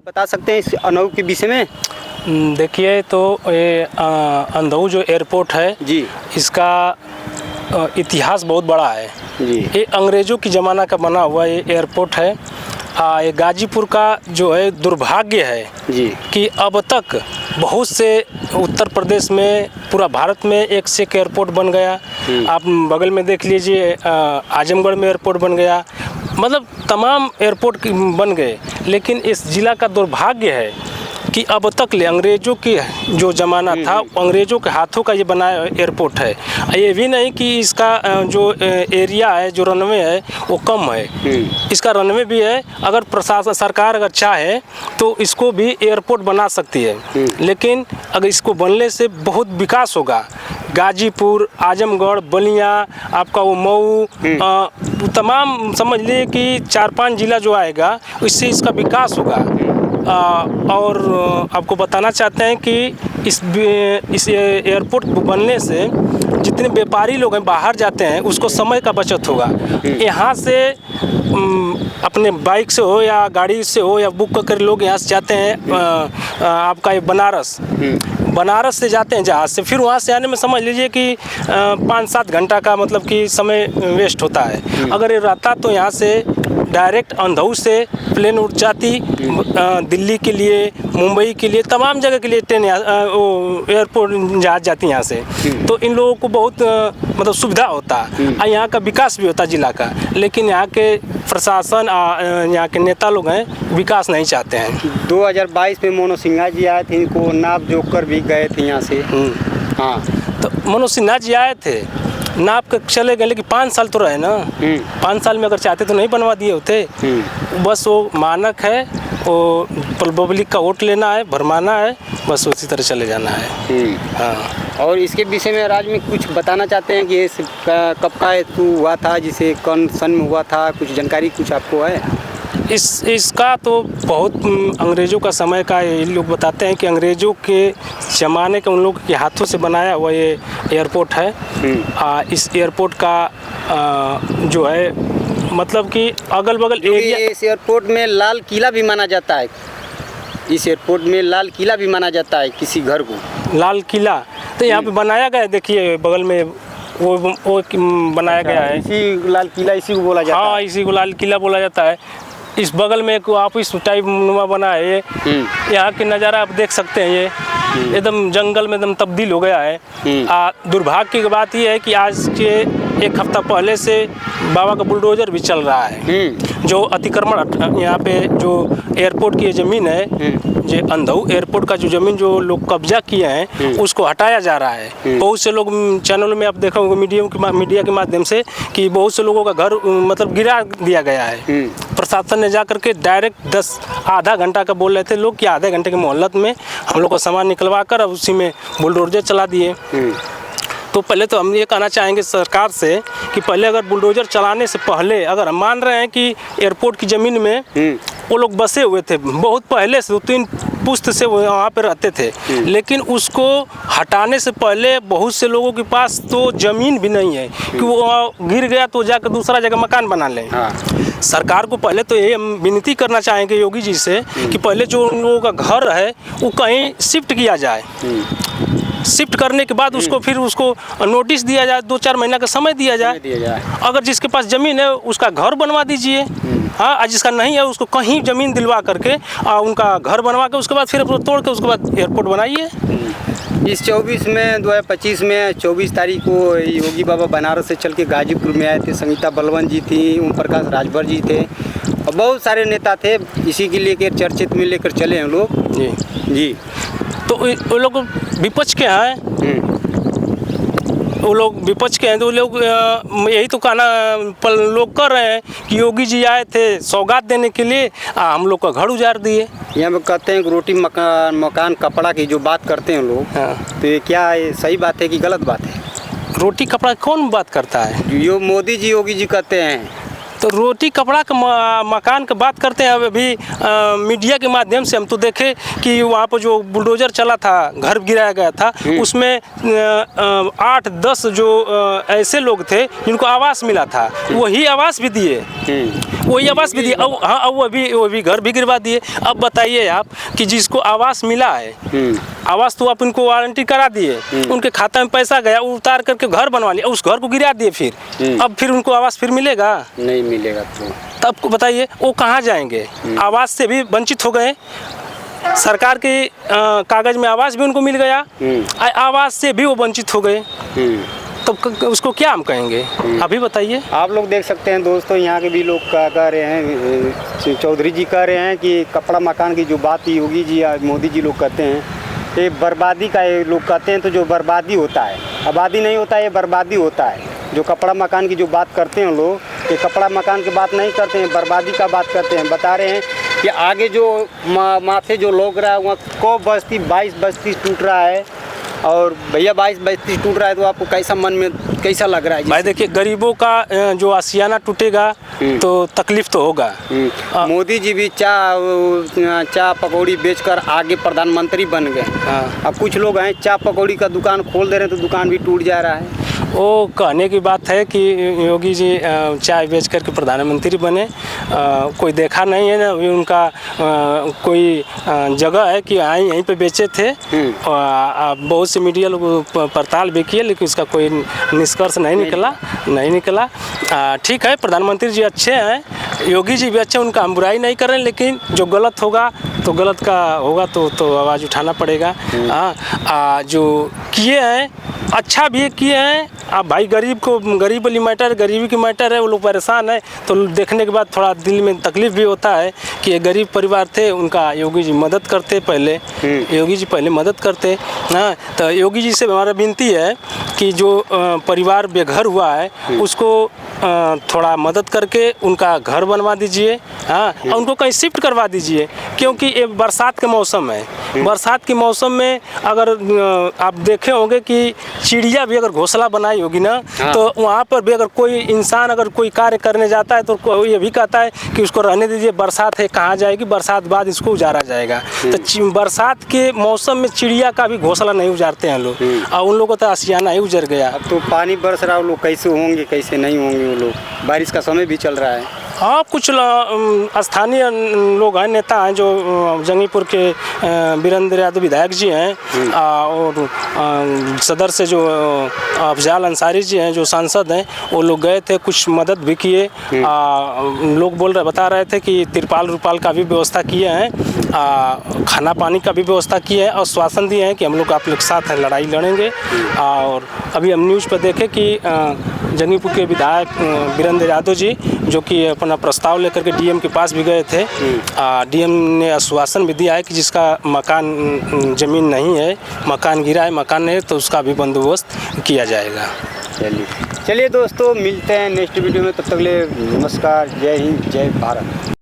बता सकते हैं इस अंधऊ के विषय में? देखिए, तो ये अंधऊ जो एयरपोर्ट है जी, इसका इतिहास बहुत बड़ा है जी, ये अंग्रेज़ों की ज़माना का बना हुआ ये एयरपोर्ट है। ये गाजीपुर का जो है दुर्भाग्य है जी, कि अब तक बहुत से उत्तर प्रदेश में, पूरा भारत में एक से एक एयरपोर्ट बन गया। आप बगल में देख लीजिए, आजमगढ़ में एयरपोर्ट बन गया, मतलब तमाम एयरपोर्ट बन गए। लेकिन इस ज़िला का दुर्भाग्य है कि अब तक ले अंग्रेज़ों के जो ज़माना था, अंग्रेज़ों के हाथों का ये बनाया एयरपोर्ट है। ये भी नहीं कि इसका जो एरिया है, जो रनवे है वो कम है, इसका रनवे भी है। अगर प्रशासन, सरकार अगर चाहे तो इसको भी एयरपोर्ट बना सकती है। लेकिन अगर इसको बनने से बहुत विकास होगा। गाजीपुर, आजमगढ़, बलिया, आपका वो मऊ, तमाम समझ लीजिए कि 4-5 ज़िला जो आएगा इससे इसका विकास होगा। और आपको बताना चाहते हैं कि इस एयरपोर्ट बनने से जितने व्यापारी लोग हैं बाहर जाते हैं उसको समय का बचत होगा। यहाँ से अपने बाइक से हो या गाड़ी से हो या बुक कर लोग यहाँ से जाते हैं, आपका ये बनारस से जाते हैं जहाज़ से, फिर वहाँ से आने में समझ लीजिए कि 5-7 घंटा का मतलब कि समय वेस्ट होता है। अगर ये रहता तो यहाँ से डायरेक्ट अंधऊ से प्लेन उड़ जाती, दिल्ली के लिए, मुंबई के लिए, तमाम जगह के लिए ट्रेन एयरपोर्ट जहाज जाती यहाँ से। तो इन लोगों को बहुत मतलब सुविधा होता और यहाँ का विकास भी होता जिला का। लेकिन यहाँ के प्रशासन, यहाँ के नेता लोग हैं, विकास नहीं चाहते हैं। 2022 में मनोज सिन्हा जी आए थे, इनको नाप जोक कर भी गए थे यहाँ से। हाँ, तो मनोज सिन्हा जी आए थे, नाप के चले गए, लेकिन 5 साल तो रहे ना। 5 साल में अगर चाहते तो नहीं बनवा दिए होते। बस वो मानक है, वो पब्लिक का वोट लेना है, भरमाना है, बस उसी तरह चले जाना है। हाँ। और इसके विषय में राज्य में कुछ बताना चाहते हैं कि ये कब का हेतु हुआ था, जिसे कौन सन में हुआ था, कुछ जानकारी कुछ आपको है? इसका तो बहुत अंग्रेज़ों का समय का ये लोग बताते हैं कि अंग्रेज़ों के ज़माने के उन लोगों के हाथों से बनाया हुआ ये एयरपोर्ट है। इस एयरपोर्ट का जो है मतलब कि अगल बगल एरिया, इस एयरपोर्ट में लाल किला भी माना जाता है। इस एयरपोर्ट में लाल किला भी माना जाता है, किसी घर को लाल किला तो यहाँ पे बनाया गया है। देखिए बगल में वो बनाया गया है। इसी लाल किला इसी को बोला जाता है। हाँ, इसी को लाल किला बोला जाता है। इस बगल में एक ऑफिस टाइप नुमा बना है। ये यहाँ की नज़ारा आप देख सकते हैं, ये एकदम जंगल में एकदम तब्दील हो गया है। दुर्भाग्य की बात यह है कि आज के 1 हफ्ता पहले से बाबा का बुलडोजर भी चल रहा है, जो अतिक्रमण यहाँ पे जो एयरपोर्ट की ज़मीन है, जो अंधऊ एयरपोर्ट का जो ज़मीन जो लोग कब्जा किए हैं उसको हटाया जा रहा है। बहुत से लोग चैनल में आप देखोगे मीडिया के माध्यम से कि बहुत से लोगों का घर मतलब गिरा दिया गया है। प्रशासन ने जा करके डायरेक्ट आधा घंटा का बोल रहे थे लोग कि आधे घंटे की मोहलत में हम लोग का सामान निकलवा कर अब उसी में बुलडोजर चला दिए। तो पहले तो हम ये कहना चाहेंगे सरकार से कि पहले अगर बुलडोजर चलाने से पहले, अगर हम मान रहे हैं कि एयरपोर्ट की ज़मीन में वो लोग बसे हुए थे बहुत पहले से, 2-3 पुश्त से वहाँ पे रहते थे, लेकिन उसको हटाने से पहले बहुत से लोगों के पास तो ज़मीन भी नहीं है कि वो गिर गया तो जाकर दूसरा जगह मकान बना लें। सरकार को पहले तो ये हम विनती करना चाहेंगे योगी जी से कि पहले जो उन लोगों का घर है वो कहीं शिफ्ट किया जाए। शिफ्ट करने के बाद उसको फिर उसको नोटिस दिया जाए, 2-4 महीना का समय दिया जाए। अगर जिसके पास ज़मीन है उसका घर बनवा दीजिए। हाँ, जिसका नहीं है उसको कहीं ज़मीन दिलवा करके उनका घर बनवा के उसके बाद फिर तोड़ के उसके बाद एयरपोर्ट बनाइए। इस 2025 में 24 तारीख को योगी बाबा बनारस से चल के गाजीपुर में आए थे। समिता बलवन जी थी, ओम प्रकाश राजभर जी थे और बहुत सारे नेता थे। इसी के लिए चर्चित में लेकर चले हैं लोग। जी, तो वो लोग विपक्ष के हैं, वो लोग विपक्ष के हैं, तो वो लोग यही तो कहना लोग कर रहे हैं कि योगी जी आए थे सौगात देने के लिए, हम लोग का घर उजाड़ दिए। यहाँ पे कहते हैं कि रोटी मकान कपड़ा की जो बात करते हैं लोग, तो ये क्या ये सही बात है कि गलत बात है? रोटी कपड़ा कौन बात करता है? यो मोदी जी योगी जी कहते हैं तो रोटी कपड़ा का मकान का बात करते हैं। अभी मीडिया के माध्यम से हम तो देखे कि वहाँ पर जो बुलडोजर चला था, घर गिराया गया था, उसमें 8-10 जो ऐसे लोग थे जिनको आवास मिला था, वही आवास भी दिए, वही आवास भी दिए। अब हाँ, अब वो भी घर भी गिरवा दिए। अब बताइए आप कि जिसको आवास मिला है, आवास तो आप उनको वारंटी करा दिए, उनके खाता में पैसा गया, उतार करके घर बनवा लिया, उस घर को गिरा दिए, फिर अब फिर उनको आवास फिर मिलेगा? नहीं मिलेगा। तो तब बताइए वो कहाँ जाएंगे? आवास से भी वंचित हो गए। सरकार के कागज में आवास भी उनको मिल गया, आवास से भी वो वंचित हो गए, तब उसको क्या हम कहेंगे? अभी बताइए। आप लोग देख सकते हैं दोस्तों, यहाँ के भी लोग क्या कह रहे हैं, चौधरी जी कह रहे हैं कि कपड़ा मकान की जो बात योगी जी या मोदी जी लोग कहते हैं, ये बर्बादी का ये लोग कहते हैं। तो जो बर्बादी होता है, आबादी नहीं होता है, ये बर्बादी होता है। जो कपड़ा मकान की जो बात करते हैं लोग, ये कपड़ा मकान की बात नहीं करते हैं, बर्बादी का बात करते हैं। बता रहे हैं कि आगे जो माथे जो लोग रहा है वहाँ को बस्ती 22 बस्ती टूट रहा है। और भैया 22 बस्ती टूट रहा है तो आपको कैसा मन में कैसा लग रहा है? भाई देखिए, गरीबों का जो आशियाना टूटेगा तो तकलीफ तो होगा। मोदी जी भी चाय पकौड़ी बेचकर आगे प्रधानमंत्री बन गए। अब कुछ लोग हैं चाय पकौड़ी का दुकान खोल दे रहे हैं तो दुकान भी टूट जा रहा है। वो कहने की बात है कि योगी जी चाय बेच करके प्रधानमंत्री बने। कोई देखा नहीं है ना, अभी उनका कोई जगह है कि यहीं पे बेचे थे। बहुत से मीडिया लोग पड़ताल भी किए, लेकिन उसका कोई निष्कर्ष नहीं निकला। ठीक है, प्रधानमंत्री जी अच्छे हैं, योगी जी भी अच्छे, उनका हम बुराई नहीं कर रहे हैं, लेकिन जो गलत होगा तो गलत का होगा तो आवाज़ उठाना पड़ेगा। जो किए हैं अच्छा भी किए हैं। अब भाई गरीब वाली मैटर, गरीबी की मैटर है, वो लोग परेशान है, तो देखने के बाद थोड़ा दिल में तकलीफ भी होता है कि ये गरीब परिवार थे, उनका योगी जी मदद करते पहले, योगी जी पहले मदद करते। हाँ, तो योगी जी से हमारा विनती है कि जो परिवार बेघर हुआ है उसको थोड़ा मदद करके उनका घर बनवा दीजिए। हाँ, और उनको कहीं शिफ्ट करवा दीजिए, क्योंकि ये बरसात के मौसम है। बरसात के मौसम में अगर आप देखे होंगे कि चिड़िया भी अगर घोंसला बनाई होगी ना, तो वहाँ पर भी अगर कोई इंसान अगर कोई कार्य करने जाता है तो ये भी कहता है कि उसको रहने दीजिए, बरसात है, कहाँ जाएगी, बरसात बाद इसको उजारा जाएगा। तो बरसात के मौसम में चिड़िया का भी घोंसला नहीं उजारते हैं लोग, और उन लोगों का तो आशियाना ही उजर गया। अब तो पानी बरस रहा है, वो लोग कैसे होंगे कैसे नहीं होंगे वो लोग? बारिश का समय भी चल रहा है। हाँ, कुछ स्थानीय लोग हैं, नेता हैं, जो जंगीपुर के वीरेंद्र यादव विधायक जी हैं, और सदर से जो अफजाल अंसारी जी हैं जो सांसद हैं, वो लोग गए थे, कुछ मदद भी किए। लोग बता रहे थे कि तिरपाल का भी व्यवस्था किए हैं, खाना पानी का भी व्यवस्था किए हैं, और आश्वासन दिए हैं कि हम लोग आप लोग साथ लड़ाई लड़ेंगे। और अभी हम न्यूज़ पर देखें कि जंगीपुर के विधायक वीरेंद्र यादव जी जो कि अपना प्रस्ताव लेकर के डीएम के पास भी गए थे, डीएम ने आश्वासन भी दिया है कि जिसका मकान ज़मीन नहीं है, मकान गिरा है, मकान नहीं है, तो उसका भी बंदोबस्त किया जाएगा। चलिए दोस्तों, मिलते हैं नेक्स्ट वीडियो में, तब तक के लिए नमस्कार, जय हिंद, जय भारत।